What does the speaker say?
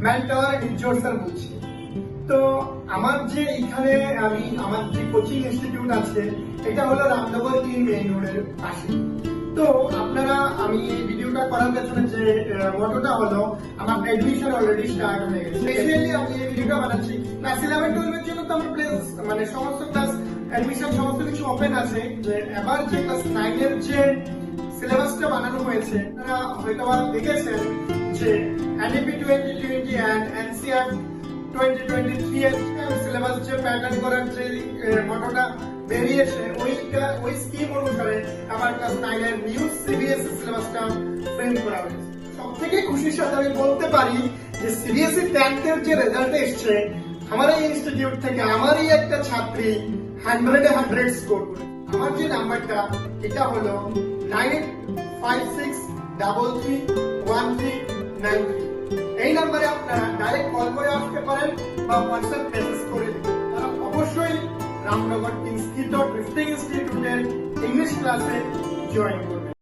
Mentor নির্জোর sir বলছি। তো আমার যে এখানে আমার যে কোচিং ইনস্টিটিউট আছে এটা হলো রামনগর 3 মেইন রোডের পাশে। তো আপনারা আমি এই ভিডিওটা করার পেছনে যে মোটোটা হলো আমার অ্যাডমিশন অলরেডি স্টার্ট হয়ে গেছে। স্পেশালি আমি এই ভিডিওটা বানাচ্ছি ক্লাস 11 12 এর জন্য তো আমার প্লেস মানে সমস্ত ক্লাস অ্যাডমিশন সমস্ত কিছু ওপেন আছে। যে এবার যে ক্লাস 9 এর যে সিলেবাসটা বানানো হয়েছে আপনারা হয়তো দেখেছেন যে NEP 2020 এন্ড NCERT 2023 এর সিলেবাস যে প্যাটার্ন করার যে মোটোটা বেরিয়েছে ওই স্কিম অনুসারে আমার ক্লাস 9 এর নিউ সিবিএসই সিলেবাসটা প্রিন্ট করা হয়েছে। সবথেকে খুশির সাথে আমি বলতে পারি যে সিবিএসই 10th এর যে রেজাল্ট এসেছে আমার এই ইনস্টিটিউট থেকে আমারই একটা ছাত্রী 100 এ 100 স্কোর করে। আমার যে নাম্বারটা এটা হলো 9856331393। এই নাম্বারে আপনারা ডাইরেক্ট কল করে আসতে পারেন বা হোয়াটসঅ্যাপ মেসেজ করে দিন। তারা অবশ্যই রামনগর ইনস্টিটিউটের ইংলিশ ক্লাসে জয়েন করবেন।